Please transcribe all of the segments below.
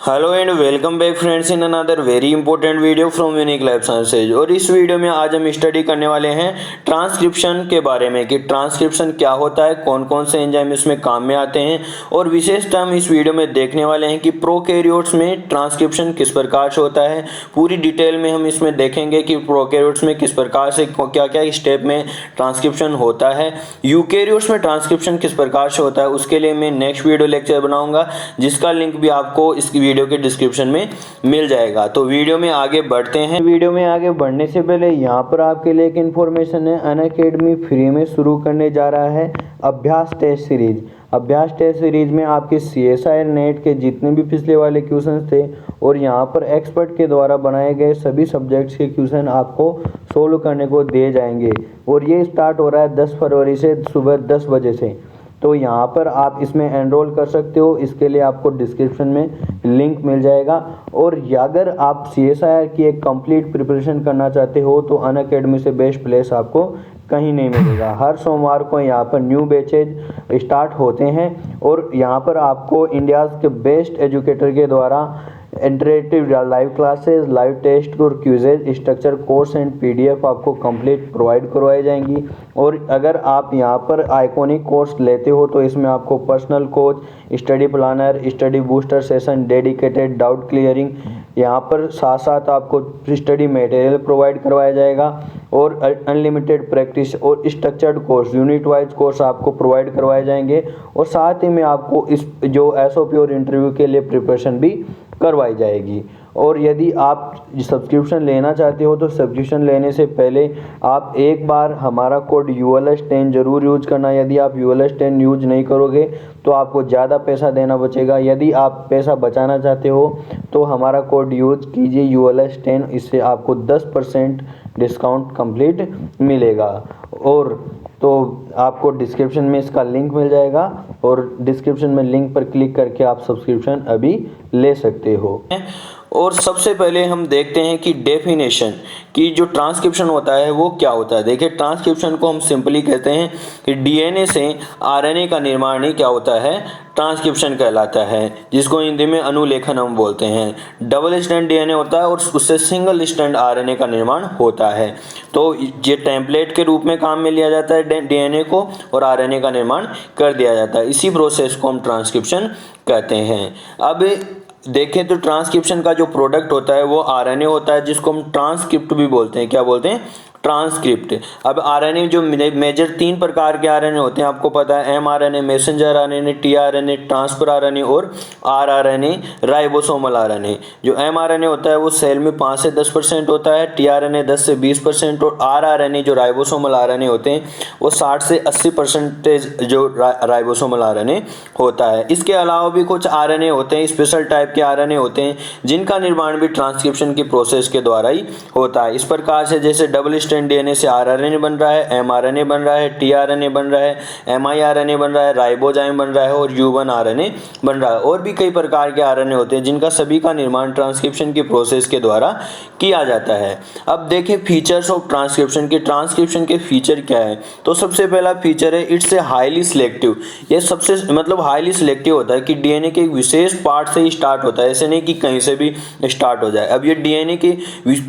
Hello and welcome back friends in another very important video from unique life sciences. और इस video में आज हम स्टडी करने वाले हैं ट्रांसक्रिप्शन के बारे में कि ट्रांसक्रिप्शन क्या होता है, कौन कौन से एंजाइम इसमें काम में आते हैं और विशेषतः हम इस वीडियो में देखने वाले हैं कि प्रोकैरियोट्स में ट्रांसक्रिप्शन किस प्रकार से होता है। पूरी डिटेल में हम इसमें देखेंगे कि प्रोकैरियोट्स में किस प्रकार से क्या क्या स्टेप में ट्रांसक्रिप्शन होता है, यूकैरियोट्स में ट्रांसक्रिप्शन किस प्रकार से होता है। उसके लिए मैं नेक्स्ट वीडियो लेक्चर बनाऊंगा जिसका लिंक भी आपको इस वीडियो के डिस्क्रिप्शन में मिल जाएगा। तो वीडियो में आगे बढ़ते हैं। वीडियो में आगे बढ़ने से पहले यहाँ पर आपके लिए एक इन्फॉर्मेशन है। अनअकैडमी फ्री में शुरू करने जा रहा है अभ्यास टेस्ट सीरीज। अभ्यास टेस्ट सीरीज में आपके CSIR नेट के जितने भी पिछले वाले क्वेश्चन थे और यहाँ पर एक्सपर्ट के द्वारा बनाए गए सभी सब्जेक्ट्स के क्वेश्चन आपको सोल्व करने को दिए जाएंगे। और ये स्टार्ट हो रहा है 10 फरवरी से सुबह 10 बजे से। तो यहाँ पर आप इसमें एनरोल कर सकते हो। इसके लिए आपको डिस्क्रिप्शन में लिंक मिल जाएगा। और अगर आप CSIR की एक कंप्लीट प्रिपरेशन करना चाहते हो तो अनअकैडमी से बेस्ट प्लेस आपको कहीं नहीं मिलेगा। हर सोमवार को यहाँ पर न्यू बैचेज स्टार्ट होते हैं और यहाँ पर आपको इंडिया के बेस्ट एजुकेटर के द्वारा interactive live classes, live test और quizzes, structure course and PDF आपको कंप्लीट प्रोवाइड करवाई जाएंगी। और अगर आप यहाँ पर आइकॉनिक कोर्स लेते हो तो इसमें आपको personal coach, study planner, study booster session, dedicated doubt clearing, यहाँ पर साथ साथ आपको स्टडी मटेरियल प्रोवाइड करवाया जाएगा और अनलिमिटेड प्रैक्टिस और structured course, unit wise course आपको प्रोवाइड करवाए जाएंगे। और साथ ही में आपको इस जो SOP और इंटरव्यू के लिए प्रिपरेशन भी करवाई जाएगी। और यदि आप सब्सक्रिप्शन लेना चाहते हो तो सब्सक्रिप्शन लेने से पहले आप एक बार हमारा कोड ULS10 ज़रूर यूज करना। यदि आप ULS10 यूज नहीं करोगे तो आपको ज़्यादा पैसा देना बचेगा। यदि आप पैसा बचाना चाहते हो तो हमारा कोड यूज कीजिए ULS10, इससे आपको 10% डिस्काउंट कंप्लीट मिलेगा। और तो आपको डिस्क्रिप्शन में इसका लिंक मिल जाएगा और डिस्क्रिप्शन में लिंक पर क्लिक करके आप सब्सक्रिप्शन अभी ले सकते हो। और सबसे पहले हम देखते हैं कि डेफिनेशन कि जो ट्रांसक्रिप्शन होता है वो क्या होता है। देखिए, ट्रांसक्रिप्शन को हम सिंपली कहते हैं कि DNA से RNA का निर्माण ही क्या होता है, ट्रांसक्रिप्शन कहलाता है, जिसको हिंदी में अनुलेखन हम बोलते हैं। डबल स्ट्रैंड DNA होता है और उससे सिंगल स्ट्रैंड RNA का निर्माण होता है। तो ये टेम्पलेट के रूप में काम में लिया जाता है DNA को और RNA का निर्माण कर दिया जाता है। इसी प्रोसेस को हम ट्रांसक्रिप्शन कहते हैं। अब देखें तो ट्रांसक्रिप्शन का जो प्रोडक्ट होता है वो RNA होता है, जिसको हम ट्रांसक्रिप्ट भी बोलते हैं। क्या बोलते हैं? ट्रांसक्रिप्ट। अब RNA जो मेजर 3 प्रकार के RNA होते हैं, आपको पता है, mRNA, messenger RNA, tRNA, transfer RNA और rRNA, राइबोसोमल RNA। जो mRNA होता है वो सेल में 5 से 10% होता है, tRNA 10 से 20% और rRNA जो राइबोसोमल RNA होते हैं वो 60 से 80% जो राइबोसोमल RNA होता है। इसके अलावा भी कुछ RNA होते हैं, स्पेशल टाइप के RNA होते हैं, जिनका निर्माण भी ट्रांसक्रिप्शन की प्रोसेस के द्वारा ही होता है। इस प्रकार से जैसे डबल स्ट्रैंड DNA से rRNA बन रहा है, mRNA बन रहा है, tRNA बन रहा है, miRNA बन रहा है, राइबोजाइम बन रहा है और U1 RNA बन रहा है। और भी कई प्रकार के RNA होते हैं जिनका सभी का निर्माण ट्रांसक्रिप्शन की प्रोसेस के द्वारा किया जाता है। अब देखें फीचर्स ऑफ ट्रांसक्रिप्शन के। ट्रांसक्रिप्शन के फीचर क्या है? तो सबसे पहला फीचर है इट्स ए हाईली सिलेक्टिव। ये सबसे हाईली सिलेक्टिव होता है कि DNA के एक विशेष पार्ट से ही स्टार्ट होता है, ऐसे नहीं कि कहीं से भी स्टार्ट हो जाए। अब ये DNA के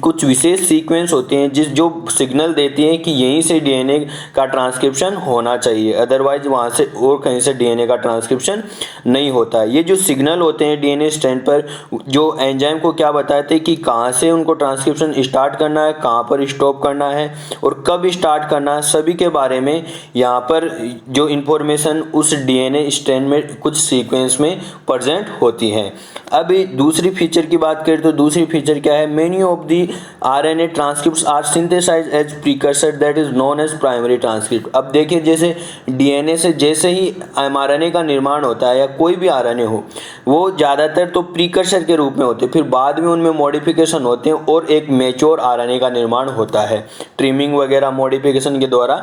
कुछ विशेष सीक्वेंस होते हैं जो सिग्नल देती हैं कि यहीं से DNA का ट्रांसक्रिप्शन होना चाहिए, अदरवाइज वहाँ से और कहीं से DNA का ट्रांसक्रिप्शन नहीं होता है। ये जो सिग्नल होते हैं DNA स्ट्रैंड पर, जो एंजाइम को क्या बताते हैं कि कहाँ से उनको ट्रांसक्रिप्शन स्टार्ट करना है, कहाँ पर स्टॉप करना है और कब स्टार्ट करना है, सभी के बारे में यहाँ पर जो इन्फॉर्मेशन उस DNA स्ट्रैंड में कुछ सीक्वेंस में प्रेजेंट होती है। अभी दूसरी फीचर की बात करें तो दूसरी फीचर क्या है? Many of the RNA transcripts are synthesised as precursor that is known as primary transcript. अब देखिए, जैसे DNA से जैसे ही mRNA का निर्माण होता है या कोई भी RNA हो, वो ज़्यादातर तो प्रीकर्सर के रूप में होते हैं, फिर बाद में उनमें मॉडिफिकेशन होते हैं और एक मैच्योर RNA का निर्माण होता है। ट्रिमिंग वगैरह मॉडिफिकेशन के द्वारा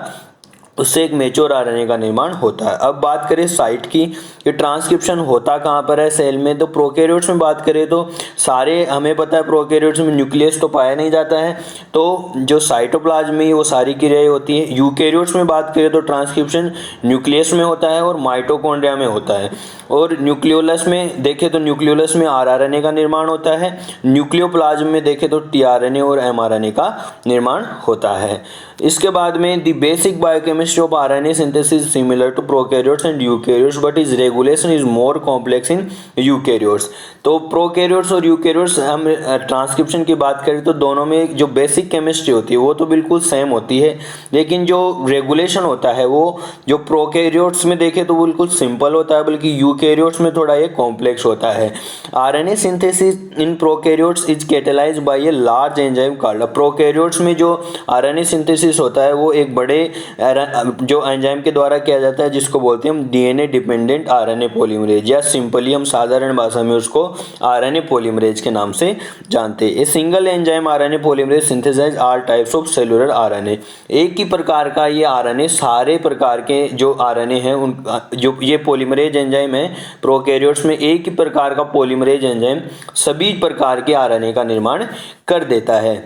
उससे एक मेच्योर आरएनए का निर्माण होता है। अब बात करें साइट की कि ट्रांसक्रिप्शन होता कहाँ पर है सेल में, तो प्रोकैरियोट्स में बात करें तो सारे हमें पता है प्रोकैरियोट्स में न्यूक्लियस तो पाया नहीं जाता है, तो जो साइटोप्लाज्म में वो सारी क्रियाएं होती है। यूकैरियोट्स में बात करें तो ट्रांसक्रिप्शन न्यूक्लियस में होता है और माइटोकॉन्ड्रिया में होता है। और न्यूक्लियोलस में देखें तो न्यूक्लियोलस में आरआरएनए का निर्माण होता है, न्यूक्लियोप्लाज्म में देखें तो टीआरएनए और एमआरएनए का निर्माण होता है। इसके बाद में the basic biochemistry of RNA synthesis similar to prokaryotes and eukaryotes but is regulation is more complex in eukaryotes. तो प्रोकैरियोट्स और यूकैरियोट्स हम ट्रांसक्रिप्शन की बात करें तो दोनों में जो बेसिक केमिस्ट्री होती है वो तो बिल्कुल सेम होती है, लेकिन जो रेगुलेशन होता है वो जो प्रोकैरियोट्स में देखें तो बिल्कुल सिंपल होता है, बल्कि यूकैरियोट्स में थोड़ा ये कॉम्प्लेक्स होता है। RNA synthesis in prokaryotes is catalysed by a large enzyme called. Prokaryotes में जो आरएनए सिंथेसिस होता है वो एक बड़े जो एंजाइम के द्वारा किया जाता है जिसको बोलते हैं हम डीएनए डिपेंडेंट आरएनए पॉलीमरेज, या सिंपली हम साधारण भाषा में उसको आरएनए पॉलीमरेज के नाम से जानते हैं। A single enzyme RNA polymerase synthesise all types of cellular RNA. एक ही प्रकार का ये आरएनए सारे प्रकार के जो आरएनए हैं उन जो ये पॉलीमरेज एंजाइम है प्रोकैरियोट्स में, एक ही प्रकार का पॉलीमरेज एंजाइम सभी प्रकार के आरएनए का निर्माण कर देता है।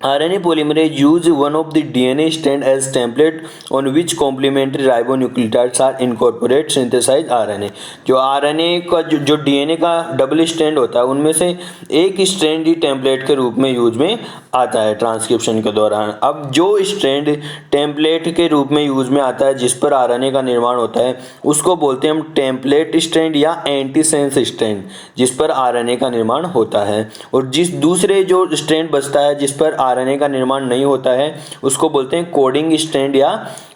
RNA polymerase use one of the DNA strand as template on which complementary ribonucleotides are incorporated synthesized RNA। जो RNA का जो DNA का डबल स्ट्रैंड होता है उनमें से एक स्ट्रैंड ही टेम्पलेट के रूप में यूज में आता है ट्रांसक्रिप्शन के दौरान। अब जो स्ट्रैंड टेम्पलेट के रूप में यूज में आता है जिस पर RNA का निर्माण होता है उसको बोलते हैं हम टेम्पलेट स्ट्रैंड या एंटीसेंस स्ट्रैंड, जिस पर RNA का निर्माण होता है। और जिस दूसरे जो स्ट्रैंड बचता है जिस पर आरएनए का निर्माण नहीं होता है उसको बोलते हैं कोडिंग स्ट्रैंड या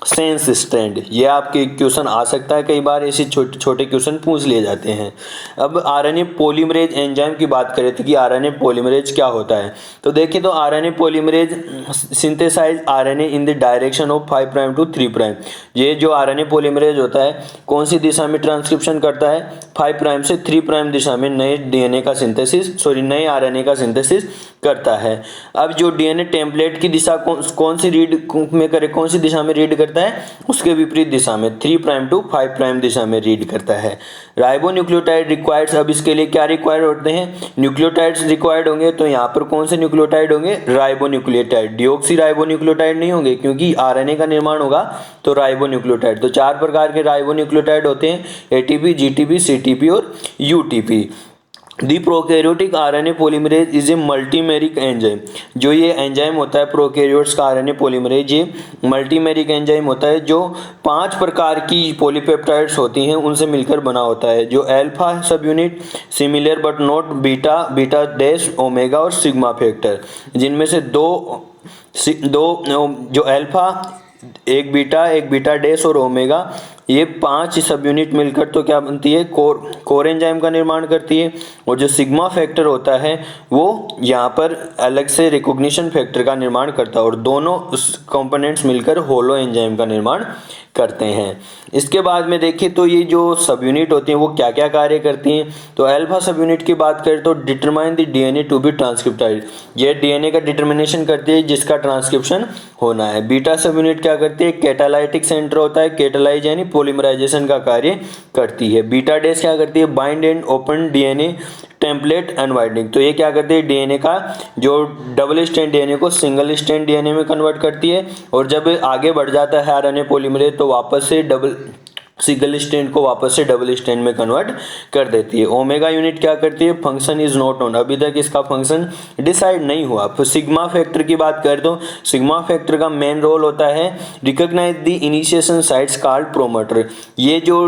सेंस स्ट्रैंड। ये आपके क्वेश्चन आ सकता है, कई बार ऐसे छोटे छोटे क्वेश्चन पूछ लिए जाते हैं। अब आरएनए पॉलीमरेज एंजाइम की बात करें तो कि आरएनए पॉलीमरेज क्या होता है, तो देखिए तो RNA polymerase synthesise RNA in the direction of 5 prime to 3 prime. ये जो आरएनए पॉलीमरेज होता है कौन सी दिशा में ट्रांसक्रिप्शन करता है, 5 प्राइम से 3 प्राइम दिशा में नए डीएनए का सिंथेसिस नए आरएनए का सिंथेसिस करता है। अब जो डीएनए टेम्पलेट की दिशा कौन सी रीड में करे, कौन सी दिशा में रीड करता है, उसके विपरीत दिशा में 3 प्राइम टू 5 प्राइम दिशा में रीड करता है। राइबोन्यूक्लियोटाइड रिक्वायर्ड, अब इसके लिए क्या रिक्वायर्ड होते हैं, न्यूक्लियोटाइड्स रिक्वायर्ड होंगे। तो यहाँ पर कौन से न्यूक्लियोटाइड होंगे, राइबोन्यूक्लियोटाइड, डिऑक्सी राइबोन्यूक्लियोटाइड नहीं होंगे क्योंकि आरएनए का निर्माण होगा तो राइबोन्यूक्लियोटाइड। तो 4 प्रकार के राइबोन्यूक्लियोटाइड होते हैं, एटीपी, जीटीपी, सीटीपी और UTP. The prokaryotic RNA polymerase is a multimeric enzyme. जो ये एंजाइम होता है प्रोकैरियोट्स का आरएनए पॉलीमरेज, ये मल्टीमेरिक एंजाइम होता है जो 5 प्रकार की पॉलीपेप्टाइड्स होती हैं उनसे मिलकर बना होता है। जो अल्फा सब unit, similar but not beta, beta dash, omega और सिग्मा फैक्टर, जिनमें से दो जो अल्फा, एक बीटा डैश और ओमेगा, ये 5 सब यूनिट मिलकर तो क्या बनती है, कोर एंजाइम का निर्माण करती है। और जो सिग्मा फैक्टर होता है वो यहाँ पर अलग से रिकॉग्निशन फैक्टर का निर्माण करता है और दोनों कंपोनेंट्स मिलकर होलो एंजाइम का निर्माण करते हैं। इसके बाद में देखें तो ये जो सब यूनिट होती हैं वो क्या क्या कार्य करती हैं, तो अल्फा सब यूनिट की बात करें तो determine the DNA to be transcribed, ये डीएनए का डिटर्मिनेशन करती है जिसका ट्रांसक्रिप्शन होना है। बीटा सब यूनिट क्या करती है, कैटालाइटिक सेंटर होता है, कैटालाइज यानी पॉलीमराइजेशन का कार्य करती है। बीटा डैश क्या करती है, bind and open DNA template unwinding, तो ये क्या करती है, डीएनए का जो डबल स्ट्रैंड डीएनए को सिंगल स्ट्रैंड डीएनए में कन्वर्ट करती है। और जब आगे बढ़ जाता है आरएनए पॉलीमरेज तो वापस से सिंगल स्ट्रैंड को वापस से डबल स्ट्रैंड में कन्वर्ट कर देती है। ओमेगा यूनिट क्या करती है, फंक्शन इज नॉट नोन, अभी तक इसका फंक्शन डिसाइड नहीं हुआ। फिर सिग्मा फैक्टर की बात करें तो सिग्मा फैक्टर का मेन रोल होता है recognise the initiation sites called promoter. ये जो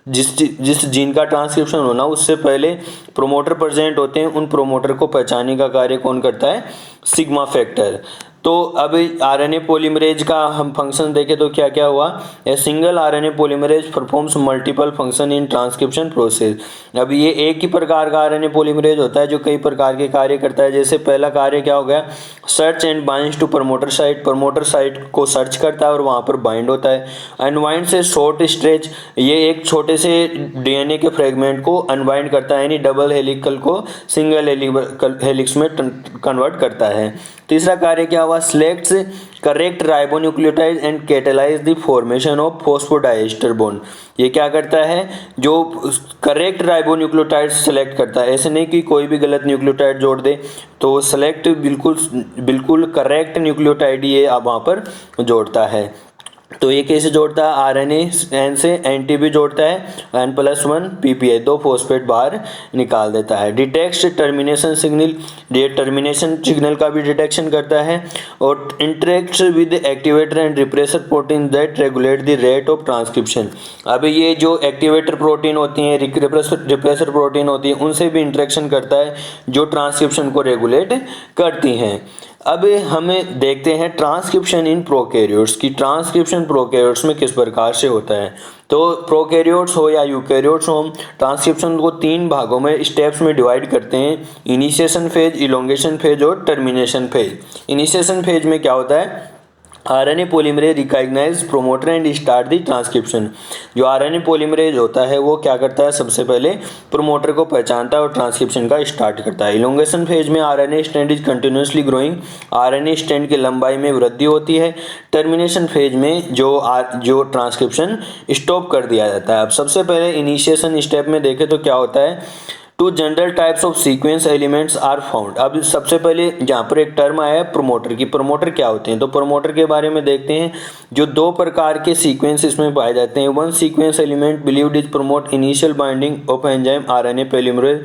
जिस जीन का ट्रांसक्रिप्शन होना उससे पहले प्रोमोटर प्रेजेंट होते हैं, उन प्रोमोटर को पहचानने का कार्य कौन करता है, सिग्मा फैक्टर। तो अब आरएनए पॉलीमरेज का हम फंक्शन देखें तो क्या क्या हुआ, a single RNA polymerase performs multiple function in transcription process. अब ये एक ही प्रकार का आरएनए पॉलीमरेज होता है जो कई प्रकार के कार्य करता है। जैसे पहला कार्य क्या हो गया, search and binds to promoter site को सर्च करता है और वहाँ पर बाइंड होता है। अनवाइंड से शॉर्ट स्ट्रेच, ये एक छोटे से डीएनए के फ्रेगमेंट को अनवाइंड करता है यानी डबल हेलिकल को सिंगल हेलिक्स में कन्वर्ट करता है। तीसरा कार्य क्या हुआ, हुआ selects correct ribonucleotide and catalyse the formation of phosphodiester bond. ये क्या करता है, जो करेक्ट राइबोन्यूक्लियोटाइड सेलेक्ट करता है, ऐसे नहीं कि कोई भी गलत न्यूक्लियोटाइड जोड़ दे, तो सेलेक्ट बिल्कुल करेक्ट न्यूक्लियोटाइड ये अब वहाँ पर जोड़ता है। तो ये कैसे जोड़ता है, आरएनए एन से एनटीपी जोड़ता है, N+1 PPI 2 फॉस्फेट बाहर निकाल देता है। डिटेक्ट्स टर्मिनेशन सिग्नल, ये टर्मिनेशन सिग्नल का भी डिटेक्शन करता है। और interacts with activator and repressor protein that regulate the rate of transcription. अब ये जो एक्टिवेटर प्रोटीन होती हैं, रिप्रेसर प्रोटीन होती है, उनसे भी इंटरेक्शन करता है जो ट्रांसक्रिप्शन को रेगुलेट करती हैं। अब हमें देखते हैं ट्रांसक्रिप्शन इन प्रोकैरियोट्स की, ट्रांसक्रिप्शन प्रोकैरियोट्स में किस प्रकार से होता है। तो प्रोकैरियोट्स हो या यूकैरियोट्स हो, ट्रांसक्रिप्शन को 3 भागों में स्टेप्स में डिवाइड करते हैं, इनिशिएशन फेज, इलोंगेशन फेज और टर्मिनेशन फेज। इनिशिएशन फेज में क्या होता है, RNA polymerase recognise promoter and start the transcription. जो आरएनए पॉलीमरेज होता है वो क्या करता है, सबसे पहले प्रोमोटर को पहचानता है और ट्रांसक्रिप्शन का स्टार्ट करता है। इलोंगेशन फेज में RNA strand is continuously growing, RNA strand की लंबाई में वृद्धि होती है। टर्मिनेशन फेज में जो ट्रांसक्रिप्शन स्टॉप कर दिया जाता है। अब सबसे पहले इनिशिएशन स्टेप में देखें तो क्या होता है, 2 general types of sequence elements are found. अब सबसे पहले यहाँ पर एक टर्म आया है प्रोमोटर की। प्रोमोटर क्या होते हैं, तो प्रोमोटर के बारे में देखते हैं। जो 2 प्रकार के सीक्वेंस इसमें पाए जाते हैं, 1 sequence element believed is promote initial binding of enzyme RNA polymerase,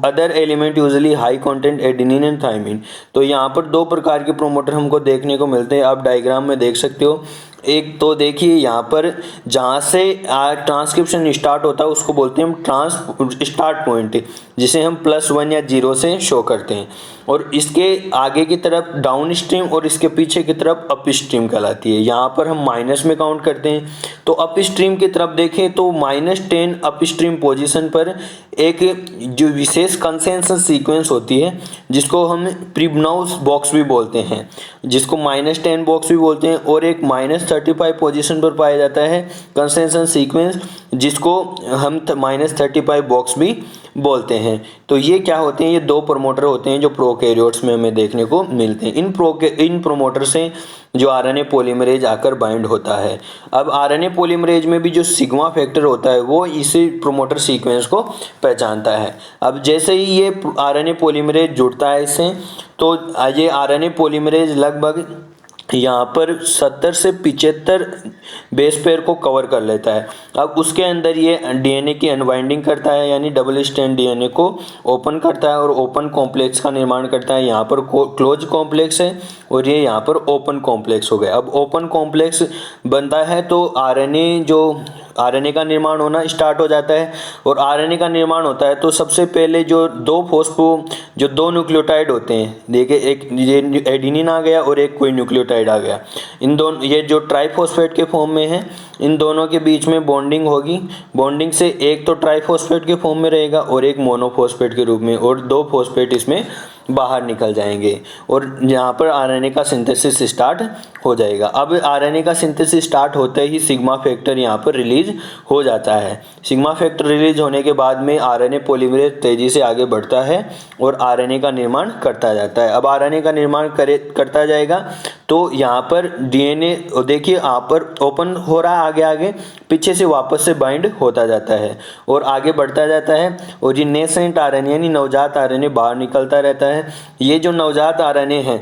other element usually high content adenine and thymine. तो यहाँ पर 2 प्रकार के प्रोमोटर हमको देखने को मिलते हैं, आप डायग्राम में देख सकते हो। एक तो देखिए यहाँ पर जहाँ से ट्रांसक्रिप्शन स्टार्ट होता है उसको बोलते हैं हम स्टार्ट पॉइंट, जिसे हम +1 या 0 से शो करते हैं। और इसके आगे की तरफ डाउन स्ट्रीम और इसके पीछे की तरफ अप स्ट्रीम कहलाती है। यहाँ पर हम माइनस में काउंट करते हैं। तो अप स्ट्रीम की तरफ देखें तो -10 अप स्ट्रीम पोजिशन पर एक जो विशेष कंसेंसस सीक्वेंस होती है, जिसको हम प्रिब्नाउस बॉक्स भी बोलते हैं, जिसको -10 बॉक्स भी बोलते हैं। और एक -35 पोजीशन पर पाया जाता है कंसेंसस सीक्वेंस, जिसको हम -35 बॉक्स भी बोलते हैं। तो ये क्या होते हैं, ये 2 प्रोमोटर होते हैं जो प्रोकैरियोट्स में हमें देखने को मिलते हैं। इन प्रोमोटर से जो आरएनए पॉलीमरेज आकर बाइंड होता है। अब आरएनए पॉलीमरेज में भी जो सिग्मा फैक्टर होता है वो इसी प्रोमोटर सीक्वेंस को पहचानता है। अब जैसे ही ये आरएनए पॉलीमरेज जुड़ता है इससे, तो ये आरएनए पॉलीमरेज लगभग यहाँ पर 70 से 75 बेस पेयर को कवर कर लेता है। अब उसके अंदर ये डीएनए की अनवाइंडिंग करता है, यानी डबल स्ट्रैंड डीएनए को ओपन करता है और ओपन कॉम्प्लेक्स का निर्माण करता है। यहाँ पर क्लोज कॉम्प्लेक्स है और ये यहाँ पर ओपन कॉम्प्लेक्स हो गया। अब ओपन कॉम्प्लेक्स बनता है तो आरएनए का निर्माण होना स्टार्ट हो जाता है। और आरएनए का निर्माण होता है तो सबसे पहले जो 2 न्यूक्लियोटाइड होते हैं, देखिए एक ये एडेनिन आ गया और एक कोई न्यूक्लियोटाइड आ गया। इन दोनों, ये जो ट्राइफॉस्फेट के फॉर्म में है, इन दोनों के बीच में बॉन्डिंग होगी। बॉन्डिंग से एक तो ट्राइफॉस्फेट के फॉर्म में रहेगा और एक मोनोफॉस्फेट के रूप में, और 2 फॉस्फेट इसमें बाहर निकल जाएंगे और यहाँ पर आरएनए का सिंथेसिस स्टार्ट हो जाएगा। अब आरएनए का सिंथेसिस स्टार्ट होते ही सिग्मा फैक्टर यहाँ पर रिलीज हो जाता है। सिग्मा फैक्टर रिलीज होने के बाद में आरएनए पॉलीमरेज तेजी से आगे बढ़ता है और आरएनए का निर्माण करता जाता है। अब आरएनए का निर्माण करता जाएगा तो यहाँ पर डीएनए देखिए यहाँ पर ओपन हो रहा है, आगे पीछे से वापस से बाइंड होता जाता है और आगे बढ़ता जाता है। और ये नेसेंट आरएनए यानी नवजात आरएनए बाहर निकलता रहता है। ये जो नवजात आरएनए है,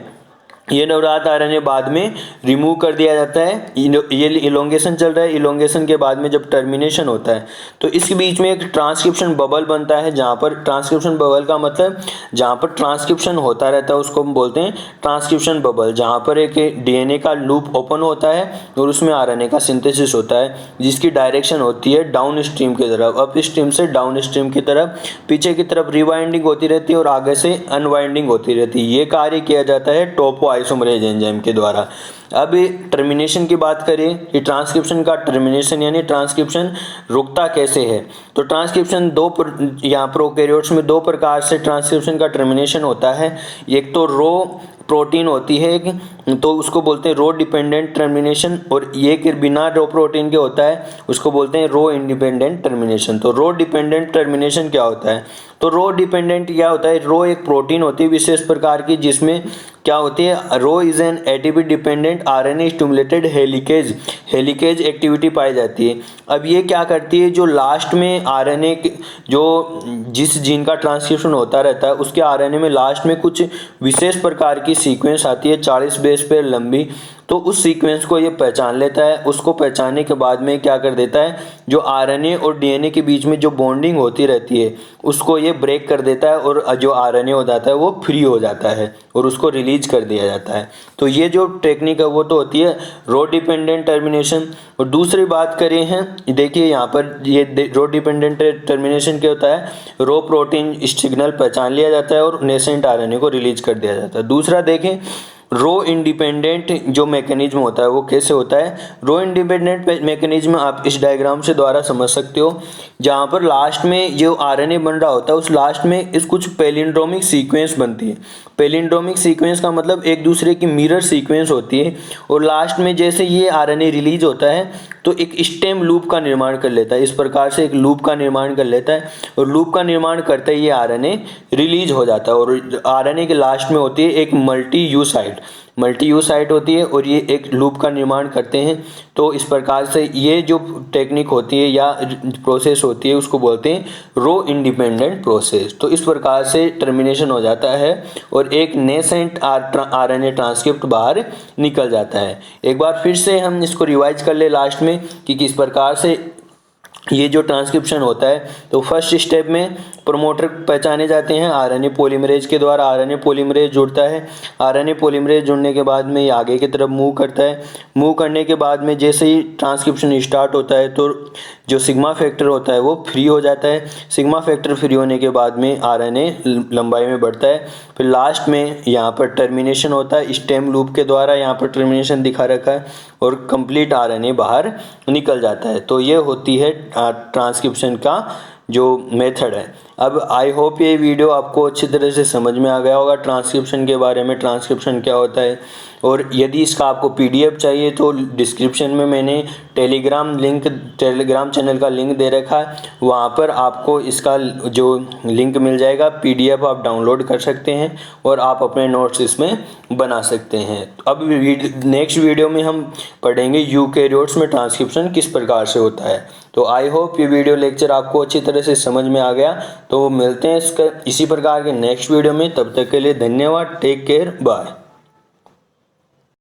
ये नवजात आरएनए बाद में रिमूव कर दिया जाता है। ये इलोंगेशन चल रहा है। इलोंगेशन के बाद में जब टर्मिनेशन होता है तो इसके बीच में एक ट्रांसक्रिप्शन बबल बनता है, जहाँ पर ट्रांसक्रिप्शन बबल का मतलब जहाँ पर ट्रांसक्रिप्शन होता रहता है उसको हम बोलते हैं ट्रांसक्रिप्शन बबल, जहाँ पर एक डीएनए का लूप ओपन होता है और उसमें आरएनए का सिंथेसिस होता है, जिसकी डायरेक्शन होती है डाउन स्ट्रीम की तरफ, अप स्ट्रीम से डाउन स्ट्रीम की तरफ। पीछे की तरफ रिवाइंडिंग होती रहती है और आगे से अनवाइंडिंग होती रहती है। ये कार्य किया जाता है टोपो आइसोमरेज एंजाइम के द्वारा। अब टर्मिनेशन की बात करें कि ट्रांसक्रिप्शन का टर्मिनेशन यानी ट्रांसक्रिप्शन रुकता कैसे है। तो ट्रांसक्रिप्शन यहाँ प्रोकैरियोट्स में दो प्रकार से ट्रांसक्रिप्शन का टर्मिनेशन होता है। एक तो रो प्रोटीन होती है तो उसको बोलते हैं रो डिपेंडेंट टर्मिनेशन, और ये कि बिना रो प्रोटीन के होता है उसको बोलते हैं रो इंडिपेंडेंट टर्मिनेशन। तो रो डिपेंडेंट टर्मिनेशन क्या होता है? तो रो डिपेंडेंट क्या होता है? रो एक प्रोटीन होती है विशेष प्रकार की, जिसमें क्या होती है, rho is an ATP dependent RNA stimulated helicase activity पाई जाती है। अब ये क्या करती है, जो लास्ट में आरएनए जो जिस जीन का ट्रांसक्रिप्शन होता रहता है उसके आरएनए में लास्ट में कुछ विशेष प्रकार की सीक्वेंस आती है 40 बेस पेयर लंबी। तो उस सीक्वेंस को ये पहचान लेता है। उसको पहचानने के बाद में क्या कर देता है, जो आरएनए और डीएनए के बीच में जो बॉन्डिंग होती रहती है उसको ये ब्रेक कर देता है, और जो आरएनए हो जाता है वो फ्री हो जाता है और उसको रिलीज कर दिया जाता है। तो ये जो टेक्निक है वो तो होती है रो डिपेंडेंट टर्मिनेशन। और दूसरी बात करें हैं, देखिए यहाँ पर ये रो डिपेंडेंट टर्मिनेशन क्या होता है, रो प्रोटीन सिग्नल पहचान लिया जाता है और नेसेंट आरएनए को रिलीज कर दिया जाता है। दूसरा देखें, रो इंडिपेंडेंट जो मैकेनिज्म होता है वो कैसे होता है। रो इंडिपेंडेंट मैकेनिज्म आप इस डायग्राम से द्वारा समझ सकते हो, जहाँ पर लास्ट में जो आरएनए बन रहा होता है उस लास्ट में इस कुछ पैलिंड्रोमिक सीक्वेंस बनती है। पैलिंड्रोमिक सीक्वेंस का मतलब एक दूसरे की मिरर सीक्वेंस होती है, और लास्ट में जैसे ये आरएनए रिलीज होता है तो एक स्टेम लूप का निर्माण कर लेता है। इस प्रकार से एक लूप का निर्माण कर लेता है, और लूप का निर्माण करते ही ये आरएनए रिलीज हो जाता है। और आरएनए के लास्ट में होती है एक मल्टी यू साइट होती है, और ये एक लूप का निर्माण करते हैं। तो इस प्रकार से ये जो टेक्निक होती है या प्रोसेस होती है उसको बोलते हैं रो इंडिपेंडेंट प्रोसेस। तो इस प्रकार से टर्मिनेशन हो जाता है और एक नेसेंट आरएनए ट्रांसक्रिप्ट बाहर निकल जाता है। एक बार फिर से हम इसको रिवाइज कर ले लास्ट में कि किस प्रकार से ये जो ट्रांसक्रिप्शन होता है। तो फर्स्ट स्टेप में प्रोमोटर पहचाने जाते हैं आरएनए पॉलीमरेज के द्वारा। आरएनए पॉलीमरेज जुड़ता है। आरएनए पॉलीमरेज जुड़ने के बाद में ये आगे की तरफ मूव करता है। मूव करने के बाद में जैसे ही ट्रांसक्रिप्शन स्टार्ट होता है तो जो सिग्मा फैक्टर होता है वो फ्री हो जाता है। सिग्मा फैक्टर फ्री होने के बाद में आरएनए लंबाई में बढ़ता है। फिर लास्ट में यहाँ पर टर्मिनेशन होता है स्टेम लूप के द्वारा, यहाँ पर टर्मिनेशन दिखा रखा है, और कंप्लीट आरएनए बाहर निकल जाता है। तो ये होती है ट्रांसक्रिप्शन का जो मेथड है। अब आई होप ये वीडियो आपको अच्छी तरह से समझ में आ गया होगा ट्रांसक्रिप्शन के बारे में, ट्रांसक्रिप्शन क्या होता है। और यदि इसका आपको पीडीएफ चाहिए तो डिस्क्रिप्शन में मैंने टेलीग्राम चैनल का लिंक दे रखा है, वहाँ पर आपको इसका जो लिंक मिल जाएगा, पीडीएफ आप डाउनलोड कर सकते हैं और आप अपने नोट्स इसमें बना सकते हैं। अब नेक्स्ट वीडियो में हम पढ़ेंगे यूकैरियोट्स में ट्रांसक्रिप्शन किस प्रकार से होता है। तो आई होप ये वीडियो लेक्चर आपको अच्छी तरह से समझ में आ गया। तो मिलते हैं इसी प्रकार के नेक्स्ट वीडियो में, तब तक के लिए धन्यवाद। Take care, bye.